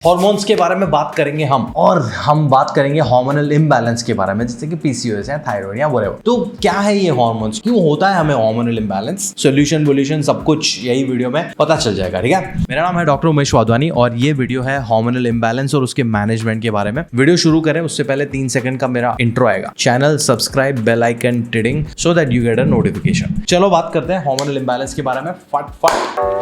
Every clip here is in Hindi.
हॉर्मोन्स के बारे में बात करेंगे हम, और हम बात करेंगे हार्मोनल इम्बैलेंस के बारे में, जैसे कि पीसीओएस है, थायराइड या व्हाटएवर। तो क्या है ये हॉर्मोन्स, क्यों होता है हमें हार्मोनल इम्बैलेंस, सॉल्यूशन वोल्यूशन सब कुछ यही वीडियो में पता चल जाएगा। ठीक है, मेरा नाम है डॉक्टर उमेश वाधवानी और ये वीडियो है हार्मोनल इम्बैलेंस और उसके मैनेजमेंट के बारे में। वीडियो शुरू करें उससे पहले 3 सेकंड का मेरा इंट्रो आएगा। चैनल सब्सक्राइब, बेल आइकन टिडिंग so that you get a notification. चलो बात करते हैं हार्मोनल इम्बैलेंस के बारे में फट।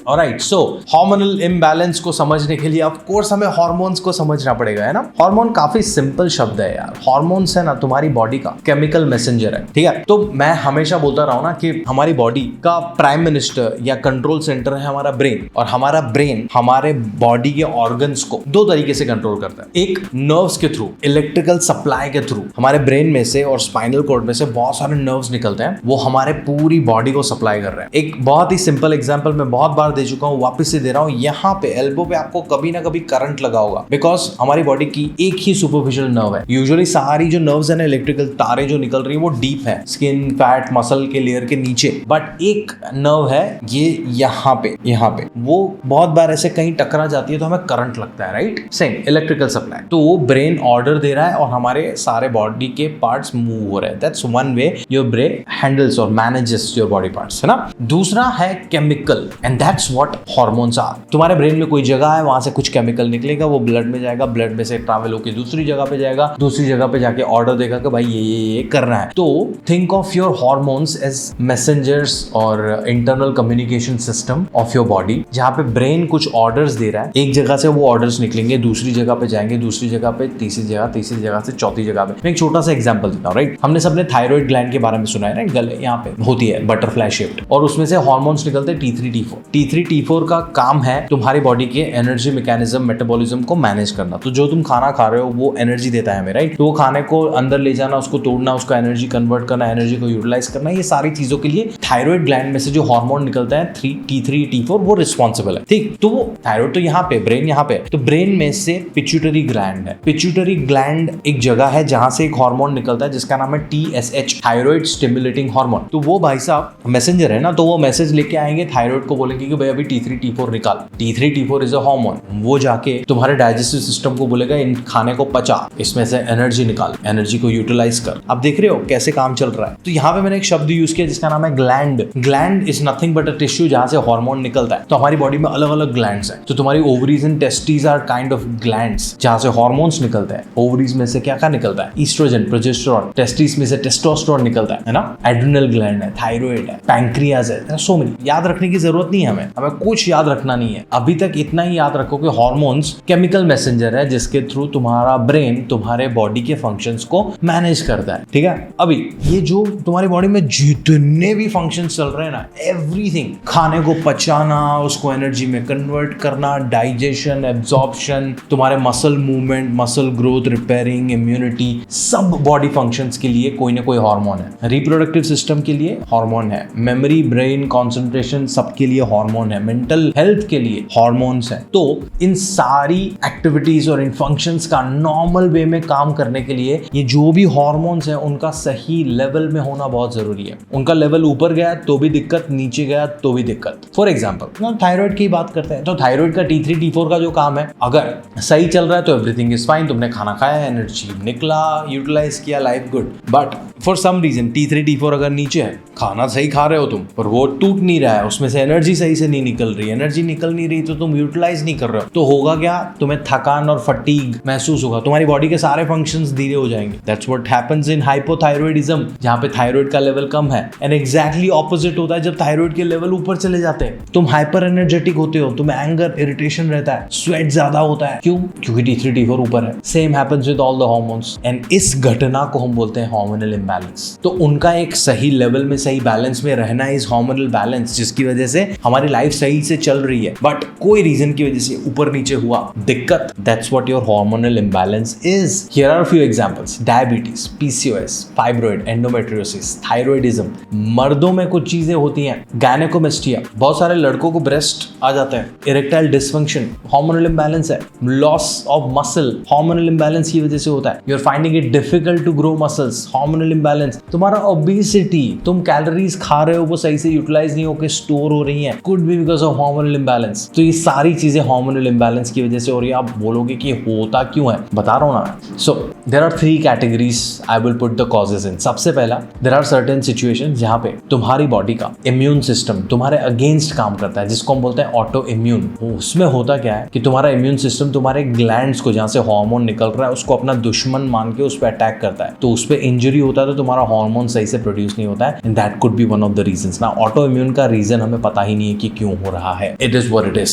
ऑलराइट, सो हार्मोनल इम्बैलेंस को समझने के लिए ऑफ कोर्स हमें हार्मोन्स को समझना पड़ेगा, है ना। हार्मोन काफी सिंपल शब्द है यार। हार्मोन्स है ना तुम्हारी बॉडी का केमिकल मैसेंजर है, ठीक है। तो मैं हमेशा बोलता रहा हूं ना कि हमारी बॉडी का प्राइम मिनिस्टर या कंट्रोल सेंटर है हमारा ब्रेन, और हमारा ब्रेन हमारे बॉडी के ऑर्गन्स को 2 तरीके से कंट्रोल करता है। एक नर्व्स के थ्रू, इलेक्ट्रिकल सप्लाई के थ्रू। हमारे ब्रेन में से और स्पाइनल कॉर्ड में से बहुत सारे नर्व्स निकलते हैं, वो हमारे पूरी बॉडी को सप्लाई कर रहे हैं। एक बहुत ही सिंपल एग्जांपल मैं बहुत बार दे चुका हूं, वापस से दे रहा हूं। यहाँ पे एल्बो पे आपको कभी ना कभी करंट लगा होगा, बिकॉज हमारी बॉडी की एक ही सुपरफिशियल नर्व है। यूजुअली सारी जो नर्व्स है ना, इलेक्ट्रिकल तारे जो निकल रही है वो डीप है, स्किन, फैट, मसल के लेयर के नीचे। बट एक नर्व है ये यहाँ पे वो बहुत बार ऐसे कहीं टकरा जाती है तो हमें करंट लगता है, राइट। Same electrical supply. तो वो ब्रेन ऑर्डर दे रहा है और हमारे सारे बॉडी के पार्ट्स मूव हो रहे हैं। That's one way your brain handles और मैनेजेस योर बॉडी पार्ट्स, है ना। दूसरा है chemical, and that's what hormones are. तुम्हारे ब्रेन में कोई जगह है, वहां से कुछ केमिकल निकलेगा, वो ब्लड में जाएगा, ब्लड में से ट्रैवल होकर दूसरी जगह पे जाएगा, दूसरी जगह पे जाके ऑर्डर देगा कि भाई ये करना है। तो think of your hormones as messengers और internal communication system of your body, जहाँ पे ब्रेन कुछ ऑर्डर्स दे रहा है। एक जगह से वो ऑर्डर्स निकलेंगे, दूसरी जगह पे जाएंगे, दूसरी जगह पे तीसरी जगह से चौथी जगह पे। मैं एक छोटा सा एग्जांपल देता हूँ, राइट। हमने सबने थायराइड ग्लैंड के बारे में सुना है, राइट। गले यहाँ पे होती है बटरफ्लाई शेप्ड, और उसमें से हार्मोन्स निकलते हैं T3 T4। T3 T4 का काम है तुम्हारी बॉडी के एनर्जी मैकेनिज्म, मेटाबॉलिज्म को मैनेज करना। तो जो तुम खाना खा रहे हो वो एनर्जी देता है हमें, राइट। तो वो खाने को अंदर ले जाना, उसको तोड़ना, उसका एनर्जी कन्वर्ट करना, एनर्जी को यूटिलाइज करना, ये सारी चीजों के लिए थायराइड ग्लैंड में से जो हार्मोन निकलता है T3 T4 वो रिस्पॉन्सिबल है, ठीक। तो वो थायराइड तो यहाँ पे, ब्रेन यहाँ पे, तो ब्रेन में से पिट्यूटरी ग्लैंड है। पिट्यूटरी ग्लैंड एक जगह है जहां से एक हार्मोन निकलता है जिसका नाम है TSH, थायराइड स्टिमुलेटिंग हार्मोन। तो वो भाई साहब मैसेंजर है ना, तो वो मैसेज लेके आएंगे थायराइड को, बोलेंगे कि भाई अभी T3 T4 निकाल। T3 T4 is a hormone. वो जाके तुम्हारे डाइजेस्टिव सिस्टम को बोलेगा इन खाने को पचा, इसमें से एनर्जी निकाल, एनर्जी को यूटिलाइज कर। अब देख रहे हो कैसे काम चल रहा है। तो यहाँ पे मैंने एक शब्द यूज किया जिसका नाम है gland. Gland is nothing but a tissue जहां से हार्मोन निकलता है। तो हमारी बॉडी में अलग अलग ग्लैंड्स हैं। तो तुम्हारी ovaries and testes are kind of glands जहां से हार्मोन्स निकलते हैं। ओवरीज में से क्या क्या निकलता है? Oestrogen, progesterone. टेस्टिस में से टेस्टोस्टेरोन निकलता है ना। एड्रिनल ग्लैंड है, थायराइड है, पैंक्रियाज है, सो मेनी। याद रखने की जरूरत नहीं है हमें कुछ याद रखना नहीं है। अभी तक इतना ही याद रखो कि हार्मोन्स केमिकल मैसेंजर है जिसके थ्रू तुम्हारा ब्रेन तुम्हारे बॉडी के फंक्शंस को मैनेज करता है, ठीक है। अभी ये जो तुम्हारी बॉडी में जितने भी फंक्शंस चल रहे हैं ना, एवरीथिंग, खाने को पचाना, उसको एनर्जी में कन्वर्ट करना, डाइजेशन, एब्जॉर्प्शन, तुम्हारे muscle movement, muscle growth, repairing, immunity, सब बॉडी फंक्शंस के लिए कोई ना कोई हार्मोन है। रिप्रोडक्टिव सिस्टम के लिए हार्मोन है, मेमोरी, ब्रेन, कंसंट्रेशन, सबके लिए हार्मोन है, मेंटल हेल्थ के लिए हार्मोन्स हैं। तो इन सारी एक्टिविटीज और इन फंक्शंस का नॉर्मल वे में काम करने के लिए ये जो भी हार्मोन्स हैं उनका सही लेवल में होना बहुत जरूरी है। उनका लेवल ऊपर गया तो भी दिक्कत, नीचे गया तो भी दिक्कत। फॉर एग्जांपल थायराइड की बात करते हैं, तो थायराइड का T3 T4 का जो काम है, अगर सही चल रहा है तो एवरीथिंग इज फाइन, तुमने खाना खाया, एनर्जी निकला, यूटिलाइज किया, life good. But for some reason T3 T4 अगर नीचे है, खाना सही खा रहे हो तुम पर वो टूट नहीं रहा है, उसमें से एनर्जी सही से नहीं निकल रही, एनर्जी निकल नहीं रही तो तुम यूटिलाइज नहीं कर रहे हो, तो होगा क्या? तुम्हें थकान और फटीग महसूस होगा, तुम्हारी बॉडी के सारे फंक्शंस धीरे हो जाएंगे। That's what happens in hypothyroidism, जहां पे थायराइड का लेवल कम है। एंड एग्जैक्टली ऑपोजिट होता है जब थायराइड के लेवल ऊपर चले जाते हैं। तुम हाइपर एनर्जेटिक होते हो, तुम्हें एंगर, इरिटेशन रहता है, स्वेट ज्यादा होता है। क्यों? क्योंकि T3 T4 ऊपर है। Same happens with all the hormones, and इस घटना को हम बोलते हैं हार्मोनल इम्बैलेंस। तो उनका एक सही लेवल में, सही बैलेंस में रहना इज हार्मोनल बैलेंस, जिसकी वजह से हमारी लाइफ सही से चल रही है। बट कोई रीजन की वजह से ऊपर नीचे हुआ, दिक्कत। That's what your hormonal imbalance is. Here are few examples: diabetes, PCOS, fibroid, endometriosis, thyroidism. मर्दों में कुछ चीजें होती हैं, गायनेकोमेस्टिया, बहुत सारे लड़कों को ब्रेस्ट आ जाते हैं, इरेक्टाइल डिसफंक्शन, हार्मोनल इम्बैलेंस है, loss of muscle, hormonal imbalance की वजह से होता है। You are finding it difficult to grow muscles, hormonal imbalance. तुम्हारा ओबेसिटी, तुम कैलोरीज खा रहे हो वो सही से यूटिलाइज नहीं होकर स्टोर हो रही है, could be because of hormonal imbalance. तो ये सारी चीजें हार्मोनल इम्बैलेंस की वजह से हो रही है। आप बोलोगे कि होता क्यों है, बता रहा हूं ना। So there are 3 categories I will put the causes in. सबसे पहला, देयर आर सर्टेन सिचुएशंस जहां पे तुम्हारी बॉडी का इम्यून सिस्टम तुम्हारे अगेंस्ट काम करता है, जिसको हम बोलते हैं ऑटो इम्यून। उसमें होता क्या है कि तुम्हारा इम्यून सिस्टम तुम्हारे ग्लैंड्स को, जहां से हार्मोन निकल रहा है, उसको अपना दुश्मन मान के उस पर अटैक करता है। तो उस पर इंजरी होता है तो तुम्हारा हार्मोन सही से प्रोड्यूस नहीं होता है, and that could be one of the reasons. ना ऑटो इम्यून का रीजन हमें पता ही नहीं है कि क्यों हो रहा है। It is what it is.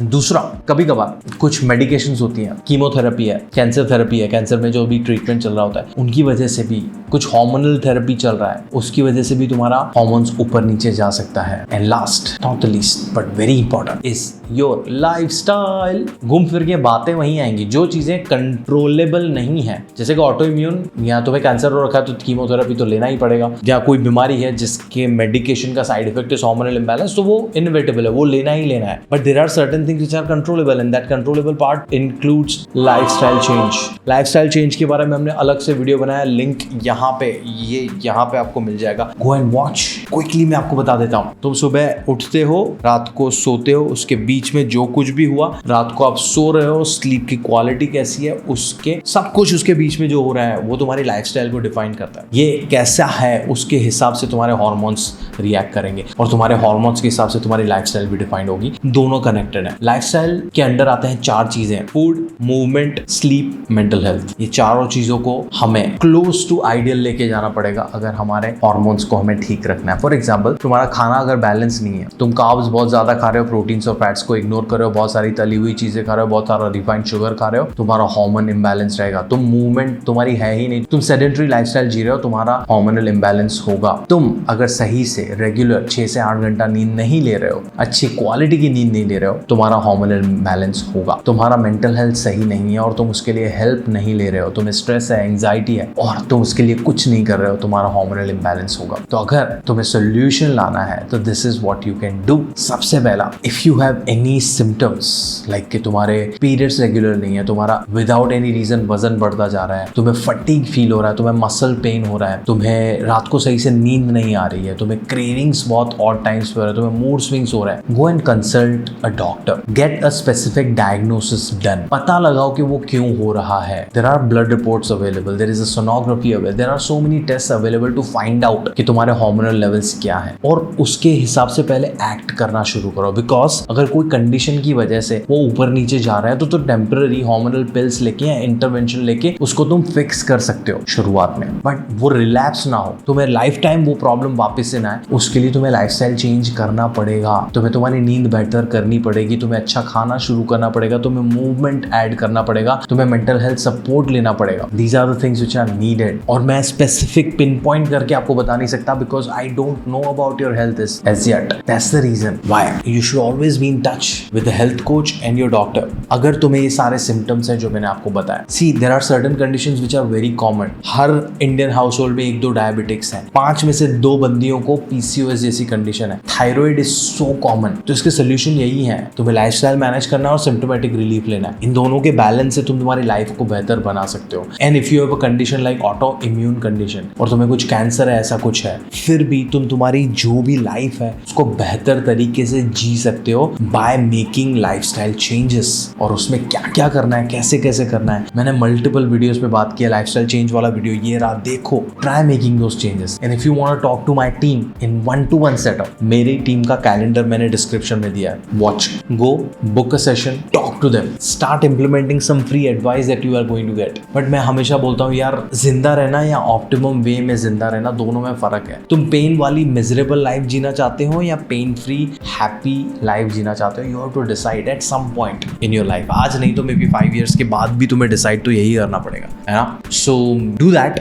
दूसरा, कभी कभार कुछ मेडिकेशंस होती हैं, कीमोथेरेपी है, कैंसर थेरेपी है, कैंसर में जो भी ट्रीटमेंट चल रहा होता है उनकी वजह से भी, कुछ हार्मोनल थेरेपी चल रहा है उसकी वजह से भी तुम्हारा हार्मोन्स ऊपर नीचे जा सकता है। And last not the least but very important is your lifestyle. घूम फिर के बातें वहीं आएंगी जो चीजें कंट्रोलेबल नहीं है, जैसे कि ऑटो इम्यून, या तुम्हें कैंसर हो रखा है तो कीमोथेरेपी तो लेना ही पड़ेगा, या कोई बीमारी है जिसके मेडिकेशन का side effect is hormonal imbalance, तो वो इनएविटेबल है, वो लेना ही लेना है। But there are certain things which are controllable, and that controllable part includes lifestyle change. Lifestyle change के बारे में हमने अलग से वीडियो बनाया, लिंक यहाँ पे आपको मिल जाएगा, गो एंड वॉच। क्विकली मैं आपको बता देता हूँ। तुम सुबह उठते हो, रात को सोते हो, उसके बीच में जो कुछ भी हुआ, रात को आप सो रहे हो, स्लीप की क्वालिटी कैसी है, उसके सब कुछ उसके बीच में जो हो रहा है वो तुम्हारी लाइफस्टाइल को डिफाइन करता है। ये कैसा है उसके हिसाब से तुम्हारे हार्मोन्स रिएक्ट करेंगे, और तुम्हारे हार्मोन्स के हिसाब से तुम्हारी लाइफस्टाइल भी डिफाइंड होगी। दोनों कनेक्टेड है। लाइफस्टाइल के अंडर आते हैं 4 चीजें, food, movement, sleep, mental health. ये चारों चीजों को हमें क्लोज टू आइडियल लेके जाना पड़ेगा अगर हमारे हार्मोन्स को हमें ठीक रखना है। फॉर एग्जाम्पल, तुम्हारा खाना अगर बैलेंस नहीं है, तुम कार्ब्स बहुत ज्यादा खा रहे हो, प्रोटीन्स और फैट्स को इग्नोर कर रहे हो, बहुत सारी तली हुई चीजें खा रहे हो, बहुत सारा रिफाइंड शुगर खा रहे हो, तुम्हारा हार्मोन इम्बैलेंस रहेगा। तुम मूवमेंट तुम्हारी है ही नहीं, तुम सेडेंटरी लाइफस्टाइल जी रहे हो, तुम्हारा हार्मोनल इम्बैलेंस होगा। तुम अगर सही से रेगुलर 6 से 8 घंटा नींद नहीं ले रहे हो, अच्छी क्वालिटी की नींद नहीं ले रहे हो, तुम्हारा हार्मोनल इम्बैलेंस होगा। तुम्हारा मेंटल हेल्थ सही नहीं है और तुम उसके लिए हेल्प नहीं ले रहे हो, तुम्हें स्ट्रेस है, एंजाइटी है और तुम उसके लिए कुछ नहीं कर रहे हो, तुम्हारा हार्मोनल इम्बैलेंस होगा। तो अगर तुम्हें सोल्यूशन लाना है तो this is what you can do. सबसे पहला, if you have any symptoms like कि तुम्हारे पीरियड्स रेगुलर नहीं है, तुम्हारा विदाउट एनी रीजन वजन बढ़ता जा रहा है, तुम्हें फटीग फील हो रहा है, तुम्हें मसल पेन हो रहा है, तुम्हें रात को सही से नींद नहीं आ रही है, तुम्हें क्रेविंग्स बहुत ऑड टाइम्स पे हो रहा है, तुम्हें मूड स्विंग्स हो रहा है, go and consult a doctor, get a specific diagnosis done. पता लगाओ कि वो क्यों हो रहा है। There are blood reports available, there is a sonography available, there are so many test available to find out कि तुम्हारे हार्मोनल लेवल्स क्या है, और उसके हिसाब से पहले एक्ट करना शुरू करो। बिकॉज अगर कोई कंडीशन की वजह से वो ऊपर नीचे जा रहा है तो टेम्पररी हार्मोनल पिल्स लेके या इंटरवेंशन लेके उसको तुम फिक्स कर सकते हो शुरुआत में, बट वो रिलैप्स ना हो, तुम्हें लाइफ टाइम वो प्रॉब्लम वापस से ना आए, उसके लिए तुम्हें लाइफस्टाइल चेंज करना पड़ेगा। तुम्हें तुम्हारी नींद बेहतर करनी पड़ेगी, तुम्हें अच्छा खाना शुरू करना पड़ेगा, तुम्हें मूवमेंट ऐड करना पड़ेगा, तुम्हें मेंटल हेल्थ सपोर्ट लेना पड़ेगा। These are the things which are needed. और मैं स्पेसिफिक पिन पॉइंट करके आपको बता नहीं सकता because I don't know about your health as yet. That's the reason why you should always be in touch with the health coach and your doctor. अगर तुम्हें ये सारे सिम्टम्स हैं जो मैंने आपको बताया, see there are certain conditions which are very common. हर Indian household 1-2 diabetics हैं, 5 में से 2 बंदियों को PCOS जैसी कंडीशन है, थायराइड इज सो कॉमन। तो इसके सोल्यूशन यही है, तुम्हें लाइफस्टाइल मैनेज करना और सिम्टोमेटिक रिलीफ लेना है। इन दोनों के बैलेंस से तुम तुम्हारी लाइफ को बेहतर बना सकते हो। And if you have a condition like auto immune condition और तुम्हें कुछ कैंसर है, ऐसा कुछ है, फिर भी तुम तुम्हारी जो भी लाइफ है उसको बेहतर तरीके से जी सकते हो बाय मेकिंग लाइफस्टाइल चेंजेस। और उसमें क्या क्या करना है, कैसे कैसे करना है, मैंने मल्टीपल वीडियोस में बात किया। लाइफस्टाइल चेंज वाला वीडियो ये रहा, देखो, try making those changes. And if you want to talk to my team in 1-to-1 setup, मेरी टीम का कैलेंडर मैंने डिस्क्रिप्शन में दिया है, watch, go book a session, talk to them, start implementing some free advice that you are going to get. But मैं हमेशा बोलता हूँ यार, जिंदा रहना या ऑप्टिमम वे में जिंदा रहना, दोनों में फर्क है। तुम पेन वाली मिजरेबल लाइफ जीना चाहते हो या पेन फ्री हैप्पी लाइफ जीना चाहते हो, you have to decide at some point in your life. आज नहीं तो मे बी 5 years के बाद भी तुम्हें डिसाइड तो यही करना पड़ेगा, है ना। So do that.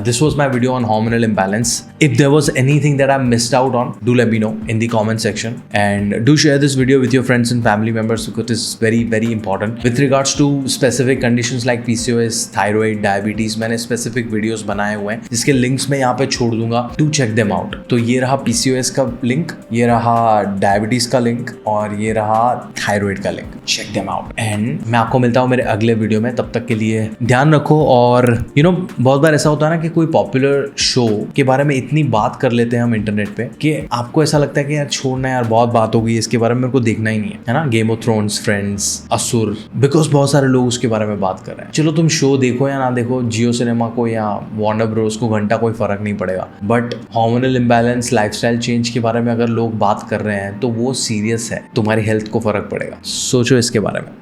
This was my video on hormonal imbalance. If there was anything that I missed out out on, do let me know in the comment section, and do share this video with your friends and family members because it's very important. With regards to specific conditions like PCOS, thyroid, diabetes, मैंने specific videos बनाए हुए हैं जिसके links मैं यहाँ पे छोड़ दूंगा, to check them out. तो ये रहा PCOS का link, ये रहा diabetes का link और ये रहा thyroid का link. Check them out. And मैं आपको मिलता हूँ मेरे अगले वीडियो में. तब तक के लिए ध्यान रखो. और बहुत बार ऐसा होता है ना कि कोई पॉपुलर शो के बारे में इतनी बात कर लेते हैं हम इंटरनेट पे कि आपको ऐसा लगता है कि यार छोड़ना यार, बहुत बात हो गई इसके बारे में, मेरे को देखना ही नहीं है ना. गेम ऑफ थ्रोन्स, फ्रेंड्स, असुर, बिकॉज बहुत सारे लोग उसके बारे में बात कर रहे हैं. चलो तुम शो देखो या ना देखो, जियो सिनेमा को या वार्नर ब्रोस को घंटा कोई फर्क नहीं पड़ेगा. But hormonal imbalance, lifestyle change के बारे में अगर लोग बात कर रहे हैं तो वो सीरियस है, तुम्हारी हेल्थ को फर्क पड़ेगा. सोचो इसके बारे में.